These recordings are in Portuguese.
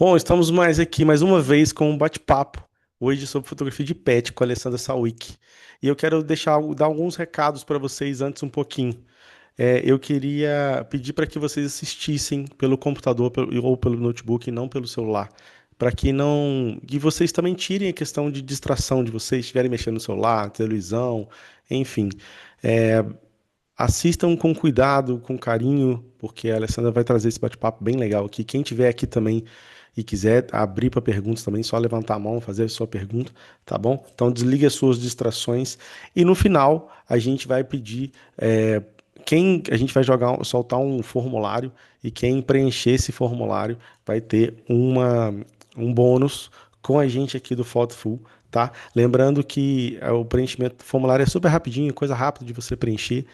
Bom, estamos mais uma vez com um bate-papo, hoje sobre fotografia de pet com a Alessandra Sawick. E eu quero dar alguns recados para vocês antes um pouquinho. Eu queria pedir para que vocês assistissem pelo computador ou pelo notebook e não pelo celular, para que não, que vocês também tirem a questão de distração de vocês, estiverem mexendo no celular, televisão, enfim. É, Assistam com cuidado, com carinho, porque a Alessandra vai trazer esse bate-papo bem legal aqui. Quem tiver aqui também e quiser abrir para perguntas também, só levantar a mão, fazer a sua pergunta, tá bom? Então desligue as suas distrações e no final a gente vai pedir quem a gente vai soltar um formulário e quem preencher esse formulário vai ter um bônus com a gente aqui do Thoughtful, tá? Lembrando que o preenchimento do formulário é super rapidinho, coisa rápida de você preencher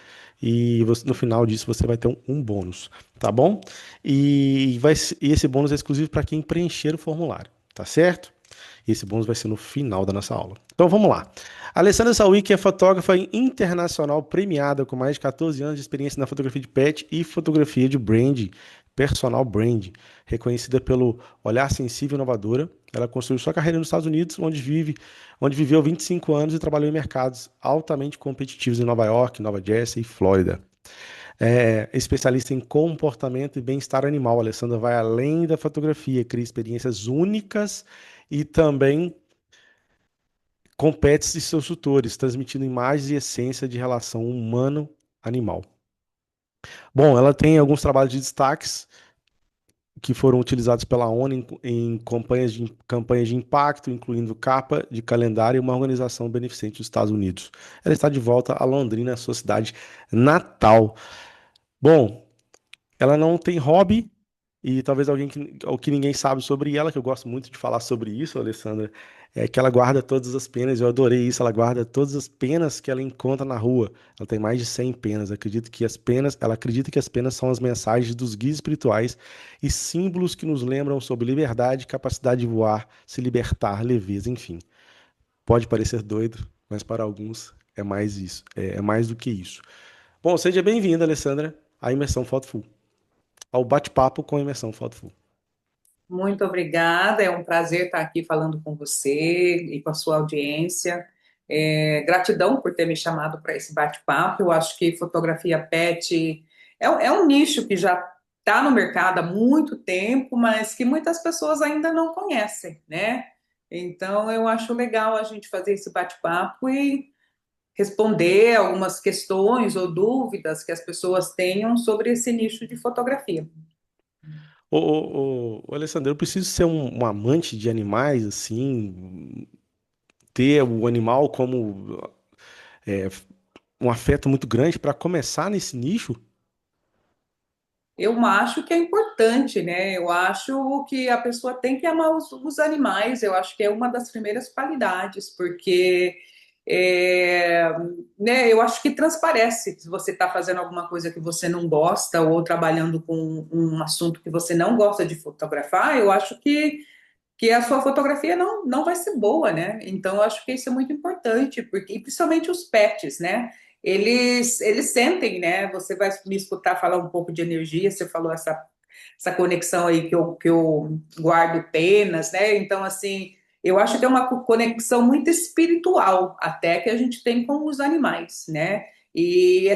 e no final disso você vai ter um bônus, tá bom? E esse bônus é exclusivo para quem preencher o formulário, tá certo? E esse bônus vai ser no final da nossa aula. Então vamos lá. A Alessandra Sawick é fotógrafa internacional premiada com mais de 14 anos de experiência na fotografia de pet e fotografia de brand, personal brand, reconhecida pelo olhar sensível e inovadora. Ela construiu sua carreira nos Estados Unidos, onde viveu 25 anos e trabalhou em mercados altamente competitivos em Nova York, Nova Jersey e Flórida. É especialista em comportamento e bem-estar animal. A Alessandra vai além da fotografia, cria experiências únicas e também com pets e seus tutores, transmitindo imagens e essência de relação humano-animal. Bom, ela tem alguns trabalhos de destaques que foram utilizados pela ONU em campanhas de impacto, incluindo capa de calendário e uma organização beneficente dos Estados Unidos. Ela está de volta a Londrina, sua cidade natal. Bom, ela não tem hobby, e talvez o que ninguém sabe sobre ela, que eu gosto muito de falar sobre isso, Alessandra, é que ela guarda todas as penas. Eu adorei isso. Ela guarda todas as penas que ela encontra na rua. Ela tem mais de 100 penas. Ela acredita que as penas são as mensagens dos guias espirituais e símbolos que nos lembram sobre liberdade, capacidade de voar, se libertar, leveza, enfim. Pode parecer doido, mas para alguns é mais isso, é mais do que isso. Bom, seja bem-vinda, Alessandra, à Imersão Thoughtful, ao bate-papo com a Imersão Thoughtful. Muito obrigada, é um prazer estar aqui falando com você e com a sua audiência. Gratidão por ter me chamado para esse bate-papo. Eu acho que fotografia pet é um nicho que já está no mercado há muito tempo, mas que muitas pessoas ainda não conhecem, né? Então, eu acho legal a gente fazer esse bate-papo e responder algumas questões ou dúvidas que as pessoas tenham sobre esse nicho de fotografia. Ô, Alessandro, eu preciso ser um amante de animais, assim, ter o animal como é, um afeto muito grande para começar nesse nicho? Eu acho que é importante, né? Eu acho que a pessoa tem que amar os animais. Eu acho que é uma das primeiras qualidades, porque é, né, eu acho que transparece se você está fazendo alguma coisa que você não gosta ou trabalhando com um assunto que você não gosta de fotografar. Eu acho que a sua fotografia não vai ser boa, né? Então, eu acho que isso é muito importante, porque, e principalmente os pets, né? Eles sentem, né? Você vai me escutar falar um pouco de energia, você falou essa conexão aí que eu guardo penas, né? Então, assim, eu acho que é uma conexão muito espiritual, até que a gente tem com os animais, né? E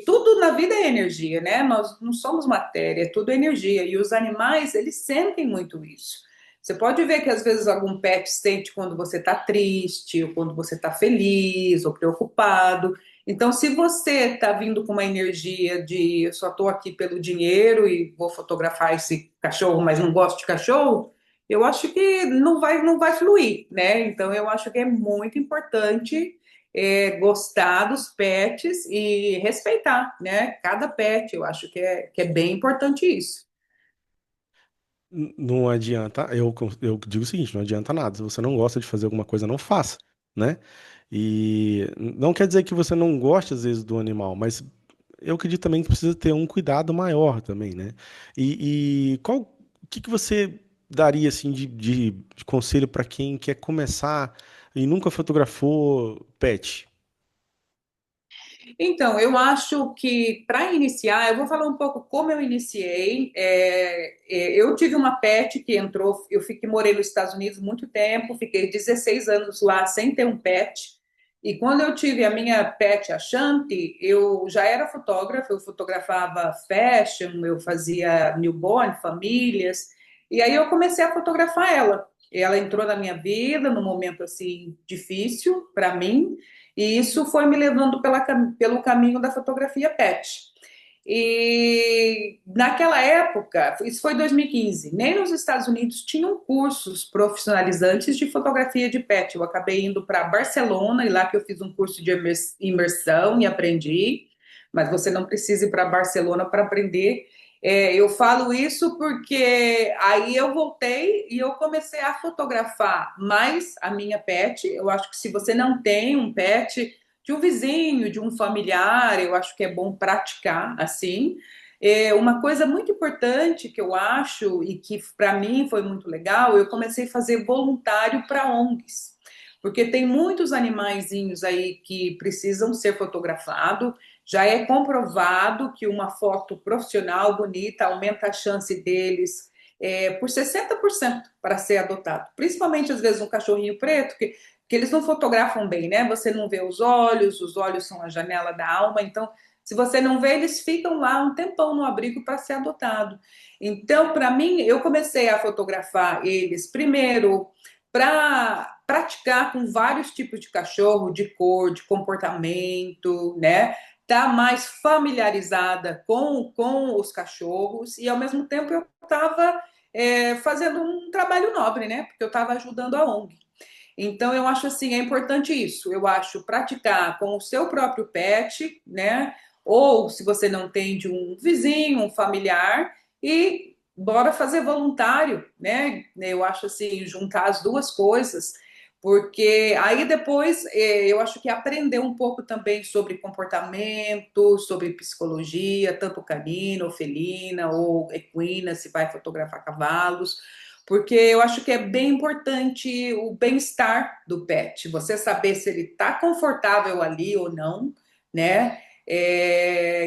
tudo na vida é energia, né? Nós não somos matéria, é tudo energia. E os animais, eles sentem muito isso. Você pode ver que às vezes algum pet sente quando você está triste, ou quando você está feliz, ou preocupado. Então, se você está vindo com uma energia de eu só estou aqui pelo dinheiro e vou fotografar esse cachorro, mas não gosto de cachorro, eu acho que não vai fluir, né? Então, eu acho que é muito importante gostar dos pets e respeitar, né? Cada pet, eu acho que é bem importante isso. Não adianta, eu digo o seguinte, não adianta nada. Se você não gosta de fazer alguma coisa, não faça, né? E não quer dizer que você não goste, às vezes, do animal, mas eu acredito também que precisa ter um cuidado maior também, né? O que que você daria, assim, de conselho para quem quer começar e nunca fotografou pet? Então, eu acho que para iniciar, eu vou falar um pouco como eu iniciei. Eu tive uma pet que entrou, eu fiquei morei nos Estados Unidos muito tempo, fiquei 16 anos lá sem ter um pet. E quando eu tive a minha pet, a Shanti, eu já era fotógrafa, eu fotografava fashion, eu fazia newborn, famílias, e aí eu comecei a fotografar ela. Ela entrou na minha vida num momento assim difícil para mim. E isso foi me levando pelo caminho da fotografia pet. E naquela época, isso foi 2015, nem nos Estados Unidos tinham cursos profissionalizantes de fotografia de pet. Eu acabei indo para Barcelona e lá que eu fiz um curso de imersão e aprendi, mas você não precisa ir para Barcelona para aprender. Eu falo isso porque aí eu voltei e eu comecei a fotografar mais a minha pet. Eu acho que se você não tem um pet de um vizinho, de um familiar, eu acho que é bom praticar assim. Uma coisa muito importante que eu acho e que para mim foi muito legal, eu comecei a fazer voluntário para ONGs. Porque tem muitos animaizinhos aí que precisam ser fotografados. Já é comprovado que uma foto profissional bonita aumenta a chance deles por 60% para ser adotado. Principalmente, às vezes, um cachorrinho preto, que eles não fotografam bem, né? Você não vê os olhos são a janela da alma, então, se você não vê, eles ficam lá um tempão no abrigo para ser adotado. Então, para mim, eu comecei a fotografar eles primeiro para praticar com vários tipos de cachorro, de cor, de comportamento, né? Tá mais familiarizada com os cachorros e ao mesmo tempo eu estava fazendo um trabalho nobre, né? Porque eu estava ajudando a ONG. Então eu acho assim, é importante isso. Eu acho praticar com o seu próprio pet, né? Ou se você não tem de um vizinho, um familiar, e bora fazer voluntário, né? Eu acho assim, juntar as duas coisas, porque aí depois eu acho que aprender um pouco também sobre comportamento, sobre psicologia, tanto canina ou felina ou equina, se vai fotografar cavalos, porque eu acho que é bem importante o bem-estar do pet, você saber se ele está confortável ali ou não, né?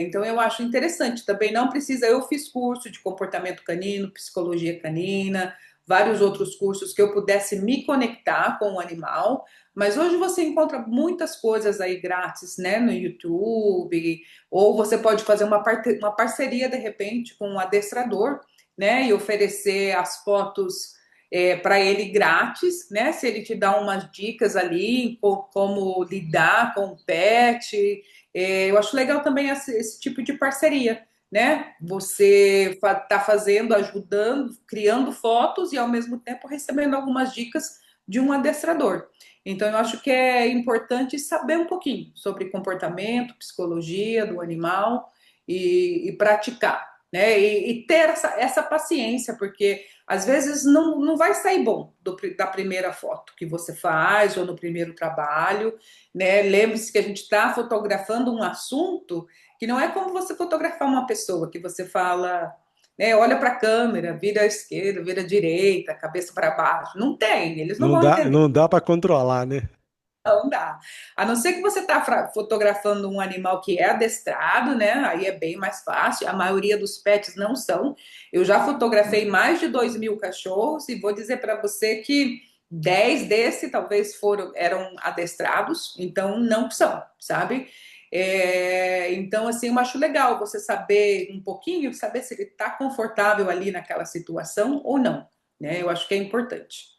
Então eu acho interessante. Também não precisa. Eu fiz curso de comportamento canino, psicologia canina, vários outros cursos que eu pudesse me conectar com o animal. Mas hoje você encontra muitas coisas aí grátis, né, no YouTube, ou você pode fazer uma parceria de repente com um adestrador, né, e oferecer as fotos para ele grátis, né? Se ele te dá umas dicas ali como lidar com o pet, eu acho legal também esse tipo de parceria, né? Você está fazendo, ajudando, criando fotos e ao mesmo tempo recebendo algumas dicas de um adestrador. Então, eu acho que é importante saber um pouquinho sobre comportamento, psicologia do animal e praticar, né? E ter essa paciência, porque às vezes não vai sair bom da primeira foto que você faz ou no primeiro trabalho, né? Lembre-se que a gente está fotografando um assunto que não é como você fotografar uma pessoa que você fala, né? Olha para a câmera, vira à esquerda, vira à direita, cabeça para baixo. Não tem, eles não Não vão dá, entender. não dá para controlar, né? Não dá. A não ser que você está fotografando um animal que é adestrado, né? Aí é bem mais fácil. A maioria dos pets não são. Eu já fotografei mais de 2.000 cachorros e vou dizer para você que 10 desses talvez eram adestrados, então não são, sabe? Então, assim, eu acho legal você saber um pouquinho, saber se ele está confortável ali naquela situação ou não, né? Eu acho que é importante.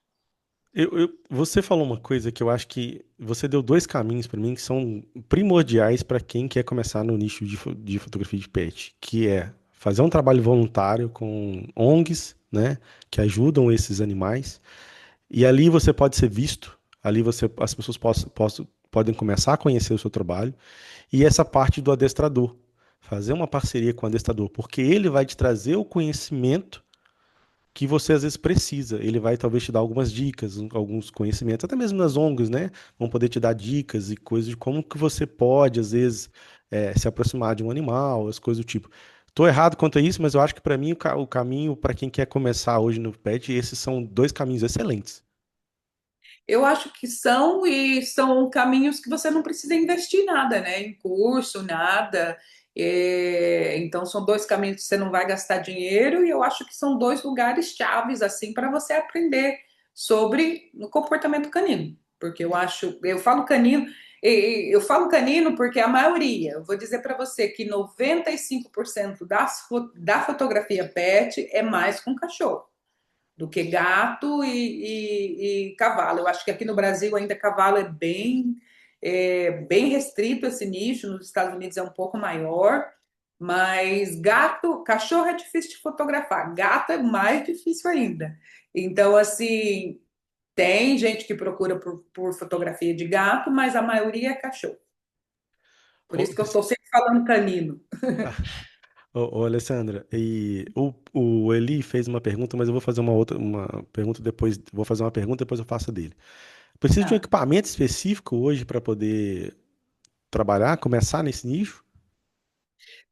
Você falou uma coisa que eu acho que você deu dois caminhos para mim que são primordiais para quem quer começar no nicho de fotografia de pet, que é fazer um trabalho voluntário com ONGs, né, que ajudam esses animais, e ali você pode ser visto, ali as pessoas podem começar a conhecer o seu trabalho, e essa parte do adestrador, fazer uma parceria com o adestrador, porque ele vai te trazer o conhecimento que você às vezes precisa. Ele vai talvez te dar algumas dicas, alguns conhecimentos, até mesmo nas ONGs, né? Vão poder te dar dicas e coisas de como que você pode, às vezes, se aproximar de um animal, as coisas do tipo. Tô errado quanto a isso, mas eu acho que para mim o caminho para quem quer começar hoje no pet, esses são dois caminhos excelentes. Eu acho que são e são caminhos que você não precisa investir nada, né? Em curso, nada. Então são dois caminhos que você não vai gastar dinheiro e eu acho que são dois lugares chaves assim para você aprender sobre o comportamento canino. Porque eu falo canino, eu falo canino porque a maioria, eu vou dizer para você que 95% da fotografia pet é mais com cachorro do que gato e cavalo. Eu acho que aqui no Brasil ainda cavalo bem restrito esse nicho, nos Estados Unidos é um pouco maior, mas gato, cachorro é difícil de fotografar, gato é mais difícil ainda. Então, assim, tem gente que procura por fotografia de gato, mas a maioria é cachorro. Por Ô, isso que eu estou sempre falando canino. ô, Alessandra, o Eli fez uma pergunta, mas eu vou fazer uma outra, uma pergunta depois, vou fazer uma pergunta depois eu faço a dele. Precisa de um Tá. equipamento específico hoje para poder trabalhar, começar nesse nicho?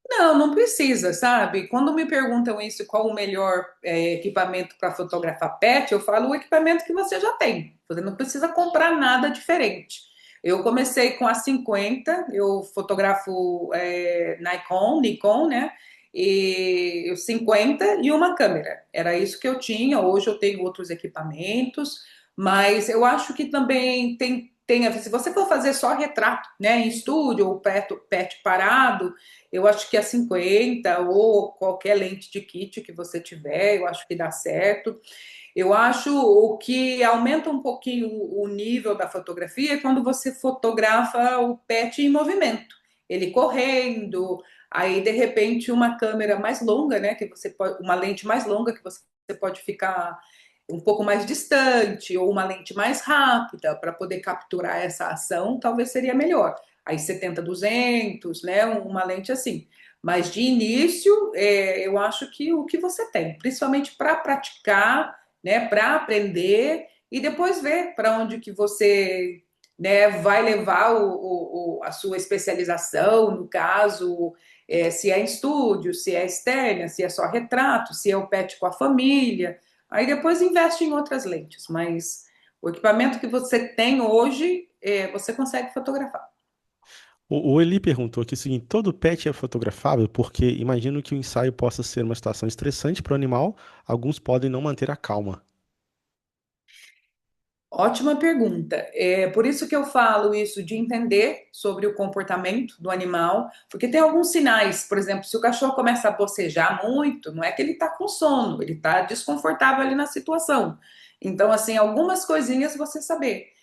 Não, não precisa, sabe? Quando me perguntam isso, qual o melhor equipamento para fotografar pet, eu falo o equipamento que você já tem. Você não precisa comprar nada diferente. Eu comecei com a 50, eu fotografo Nikon, né? E 50 e uma câmera. Era isso que eu tinha. Hoje eu tenho outros equipamentos, mas eu acho que também se você for fazer só retrato, né, em estúdio ou pet parado, eu acho que a 50 ou qualquer lente de kit que você tiver, eu acho que dá certo. Eu acho o que aumenta um pouquinho o nível da fotografia é quando você fotografa o pet em movimento, ele correndo, aí de repente uma câmera mais longa, né, que você pode, uma lente mais longa que você pode ficar um pouco mais distante ou uma lente mais rápida para poder capturar essa ação, talvez seria melhor. Aí 70-200, né, uma lente assim. Mas de início, eu acho que o que você tem, principalmente para praticar, né, para aprender e depois ver para onde que você, né, vai levar a sua especialização, no caso, se é em estúdio, se é externa, se é só retrato, se é o pet com a família. Aí depois investe em outras lentes, mas o equipamento que você tem hoje, você consegue fotografar. O Eli perguntou aqui o seguinte: todo pet é fotografável? Porque imagino que o ensaio possa ser uma situação estressante para o animal, alguns podem não manter a calma. Ótima pergunta. É por isso que eu falo isso de entender sobre o comportamento do animal, porque tem alguns sinais, por exemplo, se o cachorro começa a bocejar muito, não é que ele está com sono, ele está desconfortável ali na situação. Então, assim, algumas coisinhas você saber.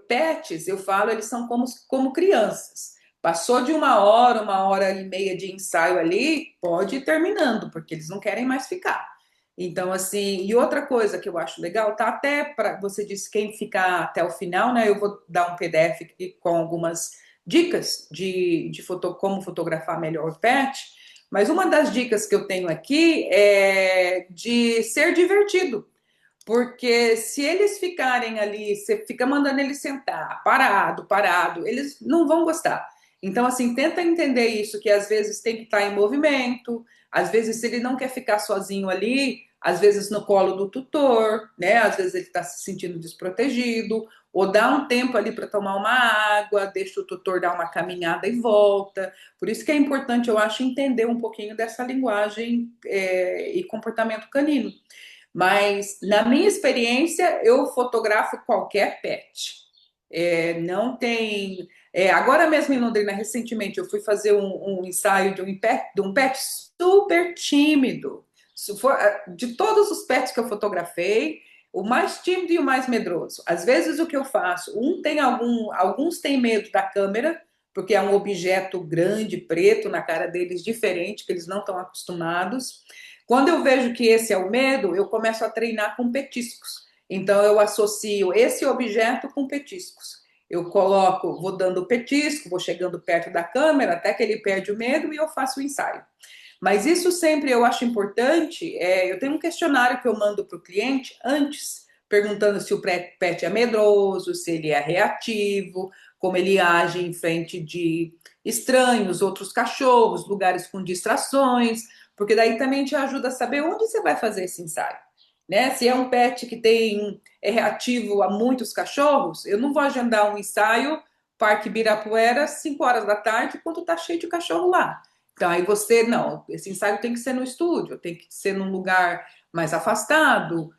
Pets, eu falo, eles são como crianças. Passou de uma hora e meia de ensaio ali, pode ir terminando, porque eles não querem mais ficar. Então, assim, e outra coisa que eu acho legal, tá até para você disse quem ficar até o final, né? Eu vou dar um PDF aqui com algumas dicas de como fotografar melhor o pet. Mas uma das dicas que eu tenho aqui é de ser divertido. Porque se eles ficarem ali, você fica mandando eles sentar, parado, parado, eles não vão gostar. Então, assim, tenta entender isso, que às vezes tem que estar em movimento, às vezes, se ele não quer ficar sozinho ali, às vezes no colo do tutor, né? Às vezes ele está se sentindo desprotegido, ou dá um tempo ali para tomar uma água, deixa o tutor dar uma caminhada e volta. Por isso que é importante, eu acho, entender um pouquinho dessa linguagem e comportamento canino. Mas, na minha experiência, eu fotografo qualquer pet. Não tem. Agora mesmo em Londrina, recentemente, eu fui fazer um ensaio de um pet super tímido. De todos os pets que eu fotografei, o mais tímido e o mais medroso. Às vezes, o que eu faço? Alguns têm medo da câmera, porque é um objeto grande, preto, na cara deles, diferente, que eles não estão acostumados. Quando eu vejo que esse é o medo, eu começo a treinar com petiscos. Então, eu associo esse objeto com petiscos. Eu coloco, vou dando petisco, vou chegando perto da câmera até que ele perde o medo e eu faço o ensaio. Mas isso sempre eu acho importante. Eu tenho um questionário que eu mando para o cliente antes, perguntando se o pet é medroso, se ele é reativo, como ele age em frente de estranhos, outros cachorros, lugares com distrações, porque daí também te ajuda a saber onde você vai fazer esse ensaio. né? Se é um pet que é reativo a muitos cachorros, eu não vou agendar um ensaio Parque Ibirapuera 5 horas da tarde quando tá cheio de cachorro lá. Então aí você, não, esse ensaio tem que ser no estúdio, tem que ser num lugar mais afastado.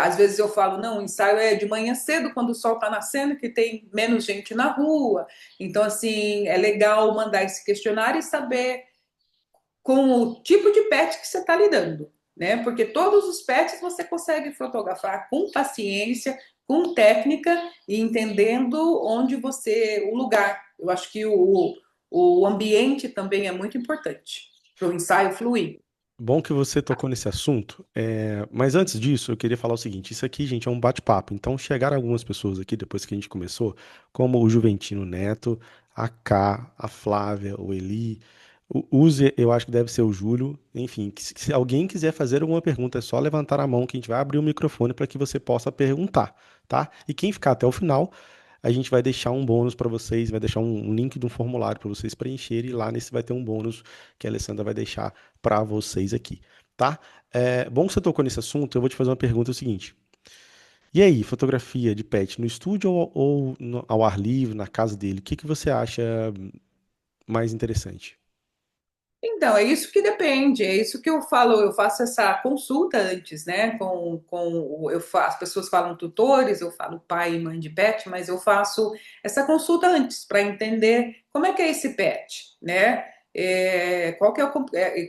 Às vezes eu falo, não, o ensaio é de manhã cedo, quando o sol está nascendo, que tem menos gente na rua. Então, assim, é legal mandar esse questionário e saber com o tipo de pet que você está lidando, né? Porque todos os pets você consegue fotografar com paciência, com técnica e entendendo onde o lugar. Eu acho que o ambiente também é muito importante para o ensaio fluir. Bom que você tocou nesse assunto, mas antes disso, eu queria falar o seguinte: isso aqui, gente, é um bate-papo. Então, chegaram algumas pessoas aqui depois que a gente começou, como o Juventino Neto, a Ká, a Flávia, o Eli, o Uzi, eu acho que deve ser o Júlio. Enfim, se alguém quiser fazer alguma pergunta, é só levantar a mão que a gente vai abrir o microfone para que você possa perguntar, tá? E quem ficar até o final, a gente vai deixar um bônus para vocês, vai deixar um link de um formulário para vocês preencherem, e lá nesse vai ter um bônus que a Alessandra vai deixar para vocês aqui, tá? Bom que você tocou nesse assunto, eu vou te fazer uma pergunta é o seguinte. E aí, fotografia de pet no estúdio ou ao ar livre, na casa dele, o que que você acha mais interessante? Então, é isso que depende, é isso que eu falo, eu faço essa consulta antes, né? As pessoas falam tutores, eu falo pai e mãe de pet, mas eu faço essa consulta antes para entender como é que é esse pet, né? Qual que é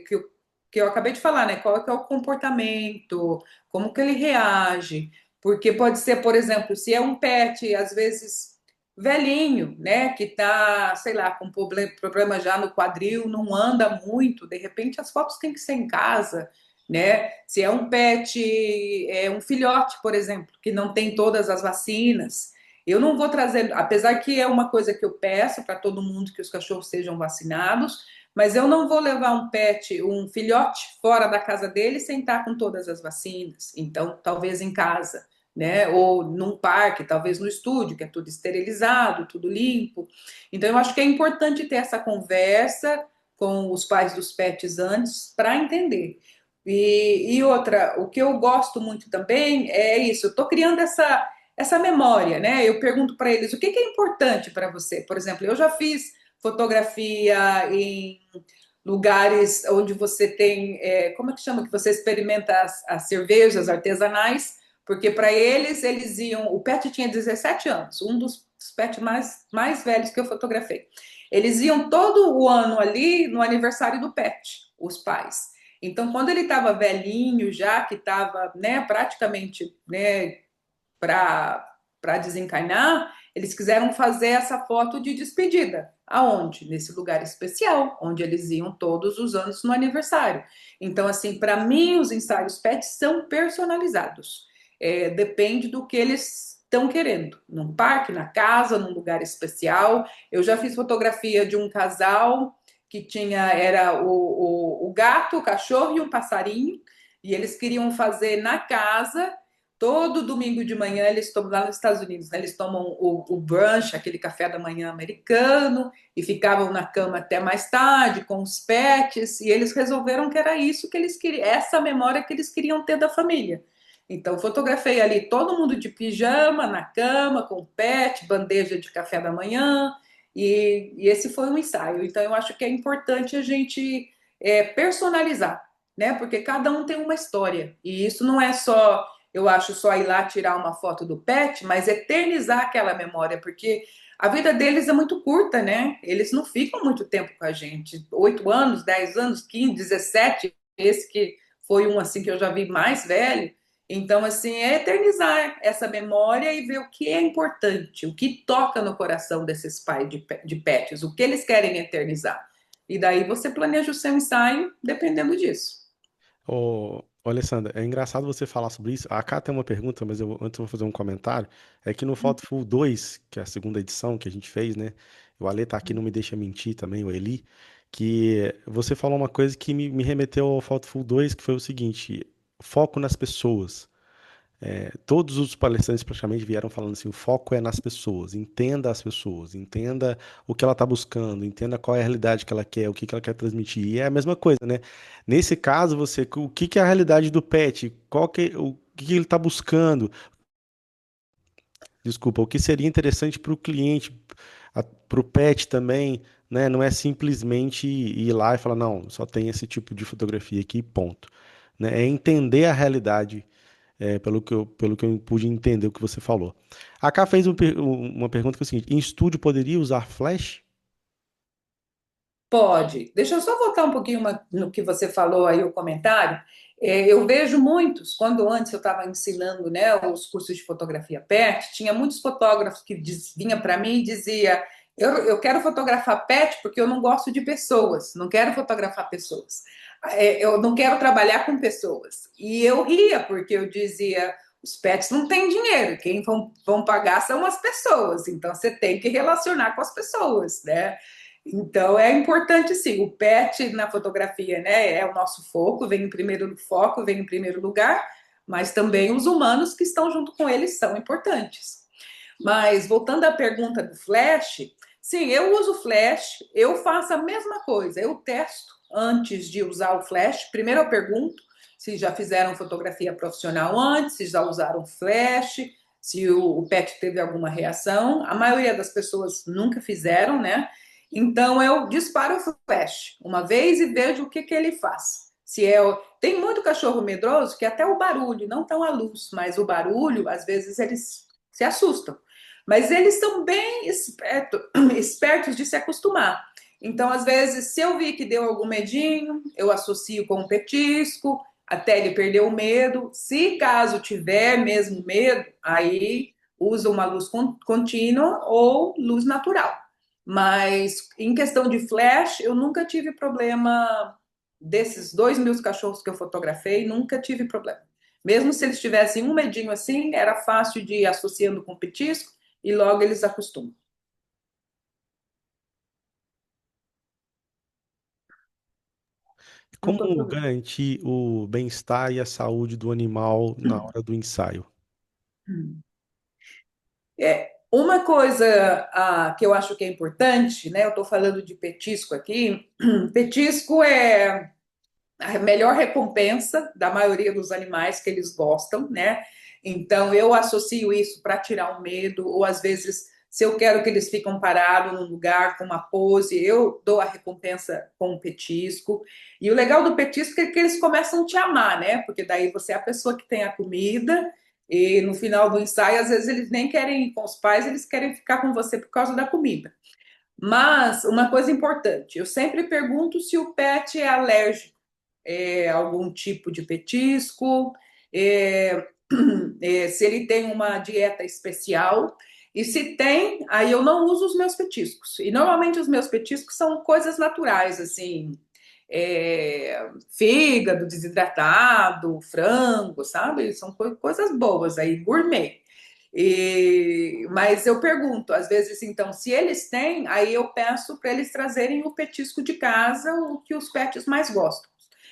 que eu acabei de falar, né? Qual que é o comportamento, como que ele reage, porque pode ser, por exemplo, se é um pet, às vezes velhinho, né, que tá, sei lá, com problema já no quadril, não anda muito, de repente as fotos têm que ser em casa, né? Se é um pet, é um filhote, por exemplo, que não tem todas as vacinas, eu não vou trazer, apesar que é uma coisa que eu peço para todo mundo que os cachorros sejam vacinados, mas eu não vou levar um pet, um filhote fora da casa dele sem estar com todas as vacinas. Então, talvez em casa, né? Ou num parque, talvez no estúdio, que é tudo esterilizado, tudo limpo. Então, eu acho que é importante ter essa conversa com os pais dos pets antes para entender. E outra, o que eu gosto muito também é isso, eu estou criando essa memória, né? Eu pergunto para eles o que é importante para você. Por exemplo, eu já fiz fotografia em lugares onde você tem, como é que chama, que você experimenta as cervejas artesanais, porque para eles iam, o Pet tinha 17 anos, um dos pets mais velhos que eu fotografei. Eles iam todo o ano ali no aniversário do Pet, os pais. Então, quando ele estava velhinho já, que estava, né, praticamente, né, para desencarnar, eles quiseram fazer essa foto de despedida. Aonde? Nesse lugar especial, onde eles iam todos os anos no aniversário. Então, assim, para mim, os ensaios PET são personalizados. Depende do que eles estão querendo. Num parque, na casa, num lugar especial. Eu já fiz fotografia de um casal que era o gato, o cachorro e um passarinho. E eles queriam fazer na casa. Todo domingo de manhã eles tomam lá nos Estados Unidos, né? Eles tomam o brunch, aquele café da manhã americano, e ficavam na cama até mais tarde com os pets, e eles resolveram que era isso que eles queriam, essa memória que eles queriam ter da família. Então, fotografei ali todo mundo de pijama, na cama, com pet, bandeja de café da manhã, e esse foi um ensaio. Então, eu acho que é importante a gente personalizar, né? Porque cada um tem uma história, e isso não é só eu acho só ir lá tirar uma foto do pet, mas eternizar aquela memória, porque a vida deles é muito curta, né? Eles não ficam muito tempo com a gente. 8 anos, 10 anos, 15, 17, esse que foi um assim que eu já vi mais velho. Então, assim, é eternizar essa memória e ver o que é importante, o que toca no coração desses pais de pets, o que eles querem eternizar. E daí você planeja o seu ensaio dependendo disso. Alessandra, é engraçado você falar sobre isso. A Cá tem uma pergunta, mas antes eu vou fazer um comentário. É que no Thoughtful 2, que é a segunda edição que a gente fez, né? O Ale tá aqui, não me deixa mentir também, o Eli, que você falou uma coisa que me remeteu ao Thoughtful 2, que foi o seguinte: foco nas pessoas. Todos os palestrantes praticamente vieram falando assim: o foco é nas pessoas, entenda as pessoas, entenda o que ela está buscando, entenda qual é a realidade que ela quer, o que que ela quer transmitir. E é a mesma coisa, né? Nesse caso, o que que é a realidade do pet? que ele está buscando. Desculpa, o que seria interessante para o cliente, para o pet também, né? Não é simplesmente ir lá e falar, não, só tem esse tipo de fotografia aqui, ponto. Né? É entender a realidade, pelo que eu pude entender o que você falou. A Cá fez uma pergunta que é o seguinte: em estúdio poderia usar flash? Pode. Deixa eu só voltar um pouquinho no que você falou aí, o comentário. Eu vejo muitos, quando antes eu estava ensinando, né, os cursos de fotografia pet, tinha muitos fotógrafos que vinha para mim e dizia, eu quero fotografar pet porque eu não gosto de pessoas, não quero fotografar pessoas. Eu não quero trabalhar com pessoas. E eu ria porque eu dizia, os pets não têm dinheiro, quem vão pagar são as pessoas, então você tem que relacionar com as pessoas, né? Então é importante sim, o pet na fotografia, né, é o nosso foco, vem em primeiro lugar, mas também os humanos que estão junto com eles são importantes. Mas voltando à pergunta do flash, sim, eu uso flash, eu faço a mesma coisa, eu testo antes de usar o flash. Primeiro eu pergunto se já fizeram fotografia profissional antes, se já usaram flash, se o pet teve alguma reação. A maioria das pessoas nunca fizeram, né? Então eu disparo o flash uma vez e vejo o que, que ele faz. Se é, tem muito cachorro medroso que até o barulho, não tão a luz, mas o barulho, às vezes eles se assustam. Mas eles são bem espertos de se acostumar. Então, às vezes, se eu vi que deu algum medinho, eu associo com um petisco, até ele perder o medo. Se caso tiver mesmo medo, aí usa uma luz contínua ou luz natural. Mas em questão de flash, eu nunca tive problema desses 2.000 cachorros que eu fotografei, nunca tive problema. Mesmo se eles tivessem um medinho assim, era fácil de ir associando com petisco e logo eles acostumam. Não tô Como problema. garantir o bem-estar e a saúde do animal na hora do ensaio? Uma coisa que eu acho que é importante, né? Eu estou falando de petisco aqui. Petisco é a melhor recompensa da maioria dos animais que eles gostam, né? Então eu associo isso para tirar o medo, ou às vezes, se eu quero que eles fiquem parados num lugar com uma pose, eu dou a recompensa com o petisco. E o legal do petisco é que eles começam a te amar, né? Porque daí você é a pessoa que tem a comida. E no final do ensaio, às vezes eles nem querem ir com os pais, eles querem ficar com você por causa da comida. Mas uma coisa importante, eu sempre pergunto se o pet é alérgico algum tipo de petisco, é, se ele tem uma dieta especial. E se tem, aí eu não uso os meus petiscos. E normalmente os meus petiscos são coisas naturais, assim, fígado desidratado, frango, sabe? São coisas boas aí, gourmet. Mas eu pergunto, às vezes, então, se eles têm, aí eu peço para eles trazerem o petisco de casa, o que os pets mais gostam.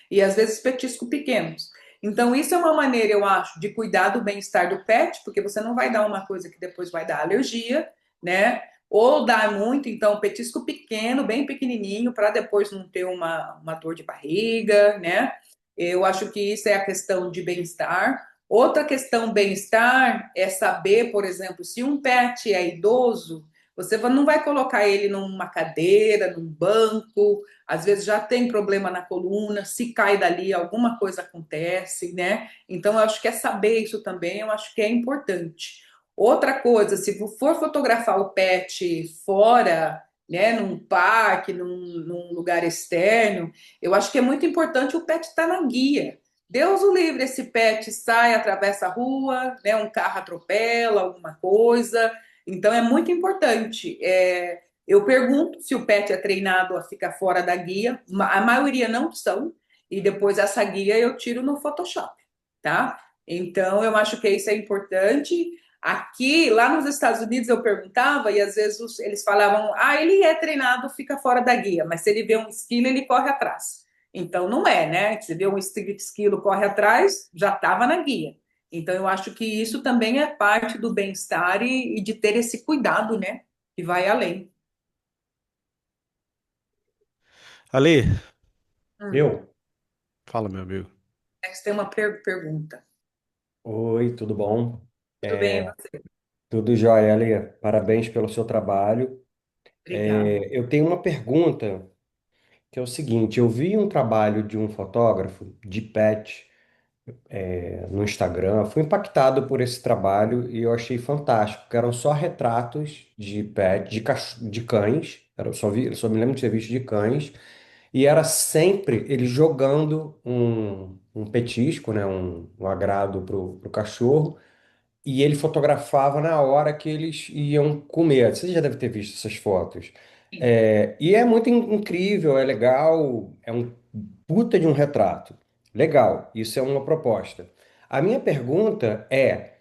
E às vezes petisco pequenos. Então, isso é uma maneira, eu acho, de cuidar do bem-estar do pet, porque você não vai dar uma coisa que depois vai dar alergia, né? Ou dar muito, então, petisco pequeno, bem pequenininho, para depois não ter uma dor de barriga, né? Eu acho que isso é a questão de bem-estar. Outra questão bem-estar é saber, por exemplo, se um pet é idoso, você não vai colocar ele numa cadeira, num banco, às vezes já tem problema na coluna, se cai dali, alguma coisa acontece, né? Então, eu acho que é saber isso também, eu acho que é importante. Outra coisa, se for fotografar o pet fora, né, num parque, num lugar externo, eu acho que é muito importante o pet estar na guia. Deus o livre, esse pet sai, atravessa a rua, né, um carro atropela, alguma coisa. Então, é muito importante. Eu pergunto se o pet é treinado a ficar fora da guia. A maioria não são. E depois essa guia eu tiro no Photoshop, tá? Então, eu acho que isso é importante. Aqui, lá nos Estados Unidos, eu perguntava e às vezes eles falavam: ah, ele é treinado, fica fora da guia, mas se ele vê um esquilo, ele corre atrás. Então, não é, né? Se vê um esquilo, corre atrás, já estava na guia. Então, eu acho que isso também é parte do bem-estar e de ter esse cuidado, né? Que vai além. Ale, Hum, Eu, fala, meu amigo. Você tem uma pergunta. Oi, tudo bom? Tudo bem, você? Tudo jóia, Ali. Parabéns pelo seu trabalho. Obrigada. Eu tenho uma pergunta que é o seguinte: eu vi um trabalho de um fotógrafo de pet no Instagram, fui impactado por esse trabalho e eu achei fantástico, que eram só retratos de pet, de cães. Eu só me lembro de ter visto de cães, e era sempre ele jogando um petisco, né, um agrado pro cachorro. E ele fotografava na hora que eles iam comer. Você já deve ter visto essas fotos. E é muito incrível, é legal, é um puta de um retrato. Legal, isso é uma proposta. A minha pergunta é: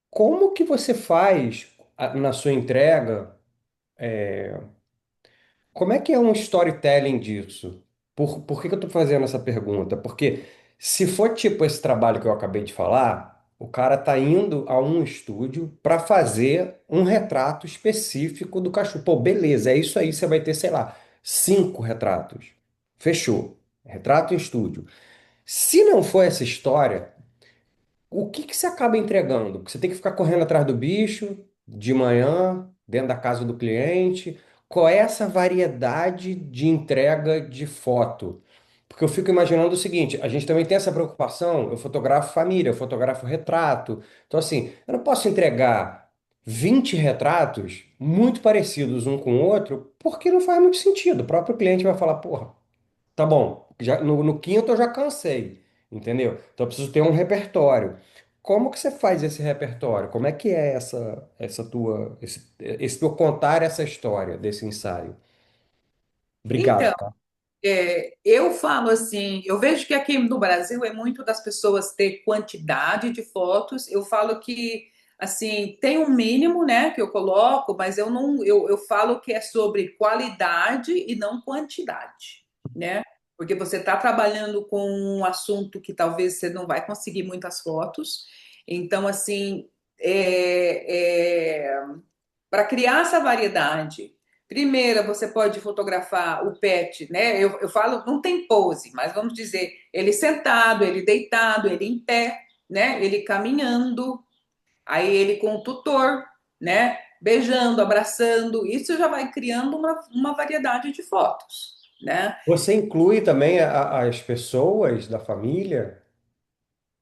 como que você faz na sua entrega? Como é que é um storytelling disso? Por que que eu estou fazendo essa pergunta? Porque se for tipo esse trabalho que eu acabei de falar, o cara está indo a um estúdio para fazer um retrato específico do cachorro. Pô, beleza, é isso aí, você vai ter, sei lá, 5 retratos. Fechou. Retrato em estúdio. Se não for essa história, o que que você acaba entregando? Porque você tem que ficar correndo atrás do bicho de manhã, dentro da casa do cliente. Qual é essa variedade de entrega de foto? Porque eu fico imaginando o seguinte: a gente também tem essa preocupação. Eu fotografo família, eu fotografo retrato. Então, assim, eu não posso entregar 20 retratos muito parecidos um com o outro, porque não faz muito sentido. O próprio cliente vai falar, porra. Tá bom, já, no quinto eu já cansei, entendeu? Então eu preciso ter um repertório. Como que você faz esse repertório? Como é que é esse teu contar essa história desse ensaio? Obrigado, Então, tá? eu falo assim, eu vejo que aqui no Brasil é muito das pessoas ter quantidade de fotos. Eu falo que assim tem um mínimo, né, que eu coloco, mas eu não, eu falo que é sobre qualidade e não quantidade, né? Porque você está trabalhando com um assunto que talvez você não vai conseguir muitas fotos. Então, assim, para criar essa variedade, primeiro você pode fotografar o pet, né? Eu falo, não tem pose, mas vamos dizer, ele sentado, ele deitado, ele em pé, né? Ele caminhando, aí ele com o tutor, né? Beijando, abraçando, isso já vai criando uma variedade de fotos, né? Você inclui também as pessoas da família?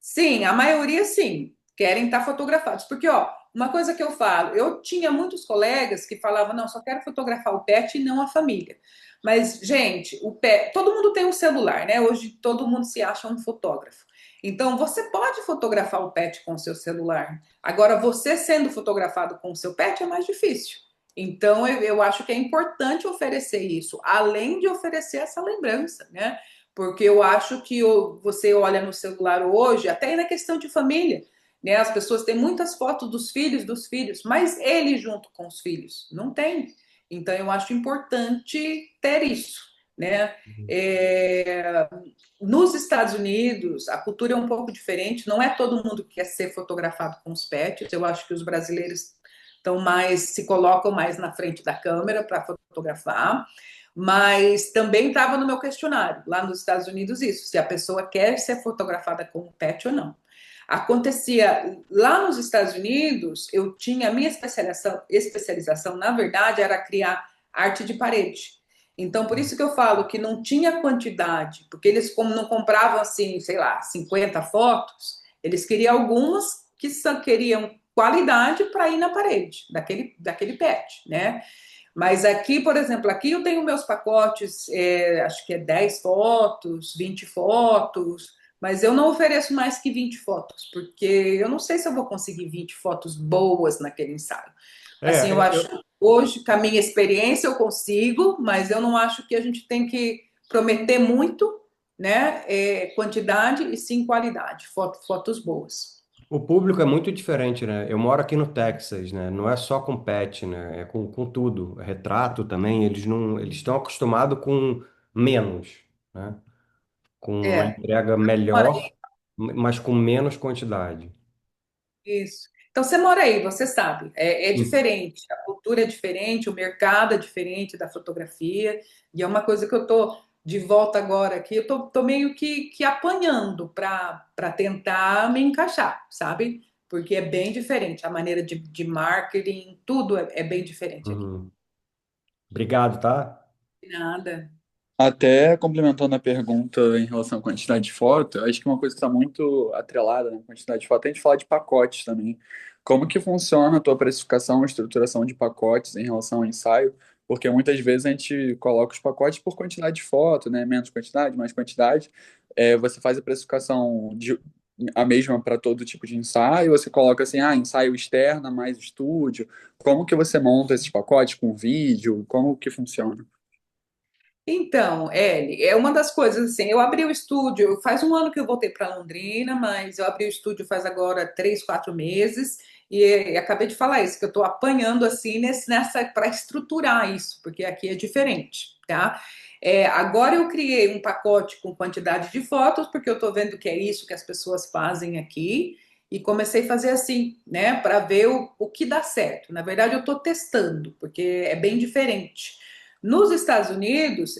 Sim, a maioria sim, querem estar fotografados. Porque, ó, uma coisa que eu falo, eu tinha muitos colegas que falavam, não, só quero fotografar o pet e não a família. Mas, gente, o pet, todo mundo tem um celular, né? Hoje todo mundo se acha um fotógrafo. Então, você pode fotografar o pet com o seu celular. Agora, você sendo fotografado com o seu pet é mais difícil. Então, eu acho que é importante oferecer isso, além de oferecer essa lembrança, né? Porque eu acho que você olha no celular hoje, até na questão de família, né? As pessoas têm muitas fotos dos filhos, mas ele junto com os filhos não tem. Então eu acho importante ter isso, né? É, nos Estados Unidos, a cultura é um pouco diferente. Não é todo mundo que quer ser fotografado com os pets. Eu acho que os brasileiros estão mais, se colocam mais na frente da câmera para fotografar. Mas também estava no meu questionário, lá nos Estados Unidos, isso, se a pessoa quer ser fotografada com um pet ou não. Acontecia lá nos Estados Unidos, eu tinha a minha especialização, na verdade, era criar arte de parede. Então, por isso que eu falo que não tinha quantidade, porque eles, como não compravam assim, sei lá, 50 fotos, eles queriam algumas que só queriam qualidade para ir na parede daquele pet, né? Mas aqui, por exemplo, aqui eu tenho meus pacotes, acho que é 10 fotos, 20 fotos, mas eu não ofereço mais que 20 fotos, porque eu não sei se eu vou conseguir 20 fotos boas naquele ensaio. Assim, eu É, acho que hoje, com a minha experiência, eu consigo, mas eu não acho que a gente tem que prometer muito, né? Quantidade e sim qualidade, fotos boas. o público é muito diferente, né? Eu moro aqui no Texas, né? Não é só com pet, né? É com tudo. Retrato também, eles estão acostumados com menos, né? Com uma É, entrega melhor, mas com menos quantidade. isso. Então você mora aí, você sabe, é Sim. diferente, a cultura é diferente, o mercado é diferente da fotografia, e é uma coisa que eu estou de volta agora aqui, eu tô meio que apanhando para tentar me encaixar, sabe? Porque é bem diferente, a maneira de marketing, tudo é bem diferente aqui. Uhum. Obrigado, tá? Nada. Até complementando a pergunta em relação à quantidade de foto, acho que uma coisa que está muito atrelada na quantidade de foto é a gente falar de pacotes também. Como que funciona a tua precificação, estruturação de pacotes em relação ao ensaio? Porque muitas vezes a gente coloca os pacotes por quantidade de foto, né? Menos quantidade, mais quantidade. Você faz a precificação a mesma para todo tipo de ensaio, você coloca assim, ensaio externo mais estúdio. Como que você monta esses pacotes com vídeo? Como que funciona? Então, Ellie, é uma das coisas assim. Eu abri o estúdio, faz um ano que eu voltei para Londrina, mas eu abri o estúdio faz agora 3, 4 meses e acabei de falar isso, que eu estou apanhando assim nessa para estruturar isso, porque aqui é diferente, tá? Agora eu criei um pacote com quantidade de fotos, porque eu estou vendo que é isso que as pessoas fazem aqui. E comecei a fazer assim, né, para ver o que dá certo. Na verdade, eu estou testando, porque é bem diferente. Nos Estados Unidos,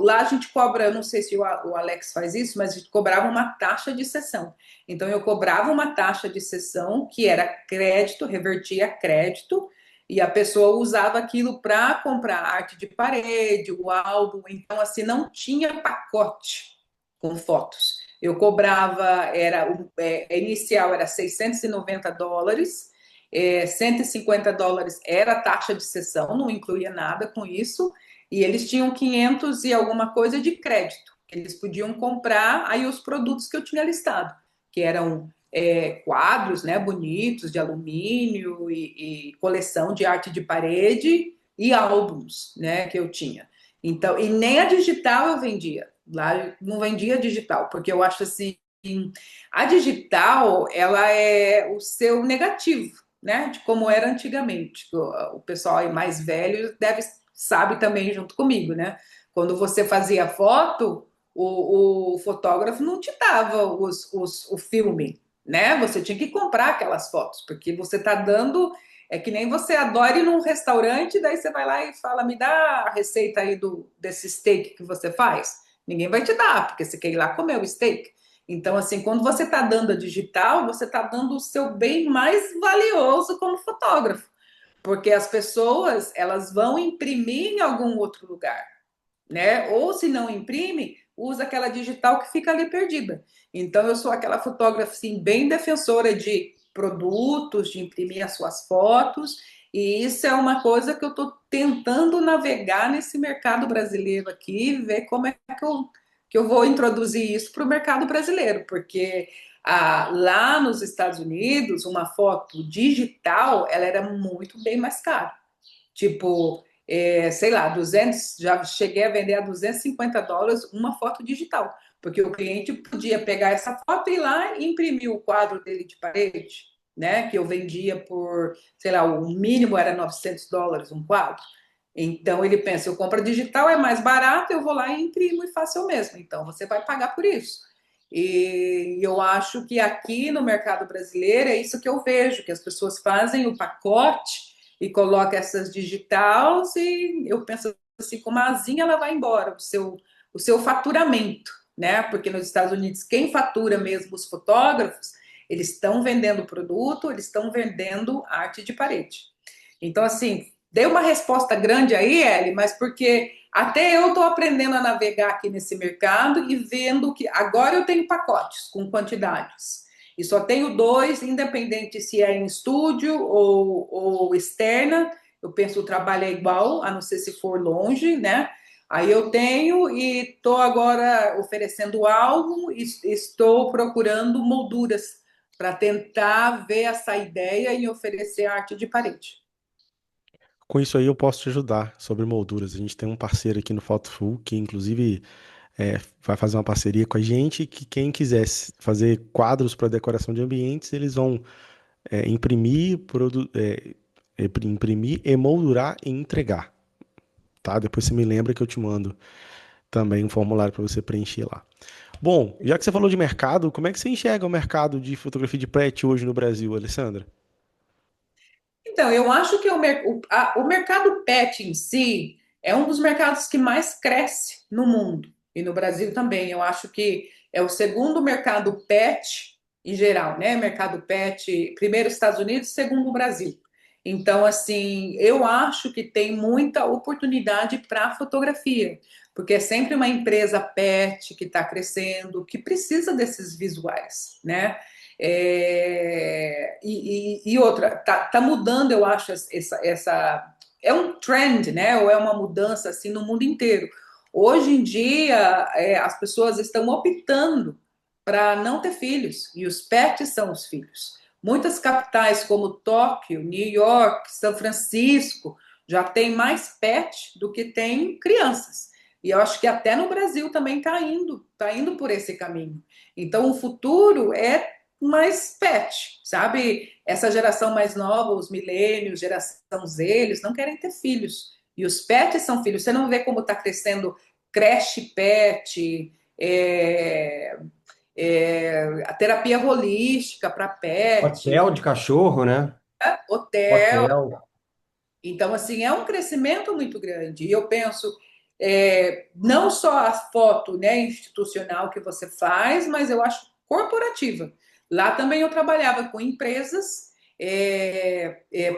lá a gente cobra, eu não sei se o Alex faz isso, mas a gente cobrava uma taxa de sessão. Então eu cobrava uma taxa de sessão que era crédito, revertia crédito, e a pessoa usava aquilo para comprar arte de parede, o álbum. Então, assim, não tinha pacote com fotos. Eu cobrava, inicial era US$ 690, US$ 150 era a taxa de sessão, não incluía nada com isso, e eles tinham 500 e alguma coisa de crédito, que eles podiam comprar aí os produtos que eu tinha listado, que eram quadros, né, bonitos de alumínio e coleção de arte de parede e álbuns, né, que eu tinha. Então, e nem a digital eu vendia. Lá eu não vendia digital, porque eu acho assim, a digital, ela é o seu negativo, né, de como era antigamente. O pessoal aí mais velho sabe também junto comigo, né? Quando você fazia foto, o fotógrafo não te dava o filme, né? Você tinha que comprar aquelas fotos, porque você está dando. É que nem você adora ir num restaurante, daí você vai lá e fala: me dá a receita aí desse steak que você faz. Ninguém vai te dar, porque você quer ir lá comer o steak. Então, assim, quando você está dando a digital, você está dando o seu bem mais valioso como fotógrafo, porque as pessoas elas vão imprimir em algum outro lugar, né? Ou se não imprime, usa aquela digital que fica ali perdida. Então, eu sou aquela fotógrafa assim, bem defensora de produtos, de imprimir as suas fotos, e isso é uma coisa que eu estou tentando navegar nesse mercado brasileiro aqui, ver como é que eu vou introduzir isso para o mercado brasileiro, porque lá nos Estados Unidos, uma foto digital, ela era muito bem mais cara. Tipo, sei lá, 200, já cheguei a vender a US$ 250 uma foto digital, porque o cliente podia pegar essa foto e ir lá e imprimir o quadro dele de parede, né? Que eu vendia por, sei lá, o mínimo era US$ 900 um quadro. Então ele pensa, eu compro digital, é mais barato, eu vou lá e imprimo e faço eu mesmo. Então você vai pagar por isso. E eu acho que aqui no mercado brasileiro é isso que eu vejo, que as pessoas fazem o pacote e colocam essas digitais e eu penso assim, como a asinha ela vai embora, o seu faturamento, né? Porque nos Estados Unidos quem fatura mesmo os fotógrafos, eles estão vendendo produto, eles estão vendendo arte de parede. Então, assim, dei uma resposta grande aí, Eli, mas porque até eu estou aprendendo a navegar aqui nesse mercado e vendo que agora eu tenho pacotes com quantidades. E só tenho dois, independente se é em estúdio ou externa. Eu penso o trabalho é igual, a não ser se for longe, né? Aí eu tenho e estou agora oferecendo álbum e estou procurando molduras para tentar ver essa ideia e oferecer arte de parede. Com isso aí eu posso te ajudar sobre molduras. A gente tem um parceiro aqui no Thoughtful que inclusive vai fazer uma parceria com a gente que quem quisesse fazer quadros para decoração de ambientes, eles vão imprimir, imprimir, emoldurar e entregar, tá? Depois você me lembra que eu te mando também um formulário para você preencher lá. Bom, já que você falou de mercado, como é que você enxerga o mercado de fotografia de pet hoje no Brasil, Alessandra? Então, eu acho que o mercado pet em si é um dos mercados que mais cresce no mundo e no Brasil também. Eu acho que é o segundo mercado pet em geral, né? Mercado pet, primeiro Estados Unidos, segundo o Brasil. Então, assim, eu acho que tem muita oportunidade para fotografia, porque é sempre uma empresa pet que está crescendo, que precisa desses visuais, né? E outra, tá mudando, eu acho, é um trend, né? Ou é uma mudança assim no mundo inteiro. Hoje em dia, as pessoas estão optando para não ter filhos, e os pets são os filhos. Muitas capitais, como Tóquio, New York, São Francisco, já tem mais pet do que tem crianças. E eu acho que até no Brasil também tá indo por esse caminho. Então, o futuro é mais pet, sabe? Essa geração mais nova, os milênios, geração Z, eles não querem ter filhos. E os pets são filhos. Você não vê como está crescendo creche pet, a terapia holística para pet, Hotel de cachorro, né? hotel. Hotel. Então, assim, é um crescimento muito grande. E eu penso, não só a foto, né, institucional que você faz, mas eu acho corporativa. Lá também eu trabalhava com empresas,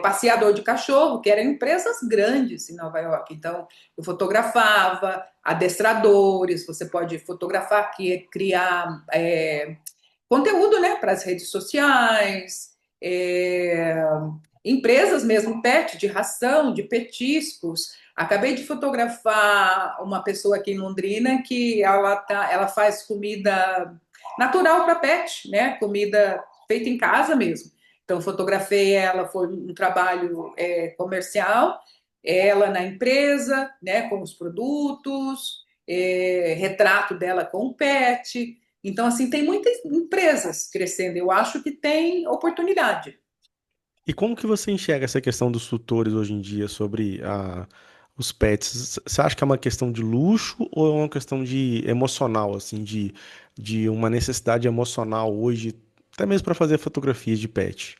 passeador de cachorro, que eram empresas grandes em Nova York. Então, eu fotografava adestradores, você pode fotografar aqui, criar conteúdo, né, para as redes sociais, empresas mesmo, pet, de ração, de petiscos. Acabei de fotografar uma pessoa aqui em Londrina que ela faz comida natural para pet, né? Comida feita em casa mesmo. Então, fotografei ela, foi um trabalho comercial, ela na empresa, né, com os produtos, retrato dela com o pet. Então, assim, tem muitas empresas crescendo. Eu acho que tem oportunidade. E como que você enxerga essa questão dos tutores hoje em dia sobre os pets? Você acha que é uma questão de luxo ou é uma questão de emocional, assim, de uma necessidade emocional hoje, até mesmo para fazer fotografias de pet?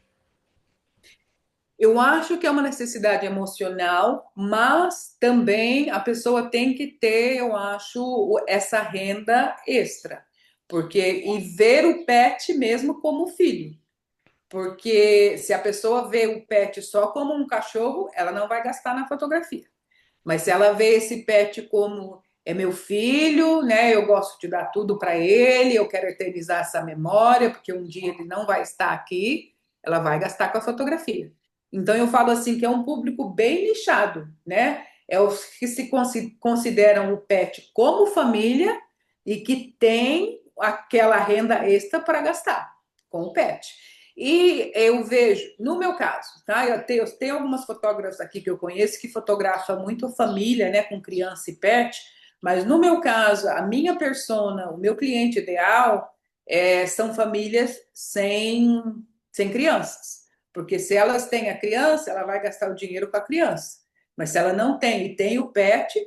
Eu acho que é uma necessidade emocional, mas também a pessoa tem que ter, eu acho, essa renda extra, porque e ver o pet mesmo como filho. Porque se a pessoa vê o pet só como um cachorro, ela não vai gastar na fotografia. Mas se ela vê esse pet como é meu filho, né? Eu gosto de dar tudo para ele, eu quero eternizar essa memória, porque um dia ele não vai estar aqui, ela vai gastar com a fotografia. Então eu falo assim que é um público bem nichado, né? É os que se consideram o pet como família e que tem aquela renda extra para gastar com o pet. E eu vejo, no meu caso, tá? Eu tenho algumas fotógrafas aqui que eu conheço que fotografam muito família, né, com criança e pet, mas no meu caso, a minha persona, o meu cliente ideal, são famílias sem crianças. Porque se elas têm a criança, ela vai gastar o dinheiro com a criança. Mas se ela não tem e tem o pet,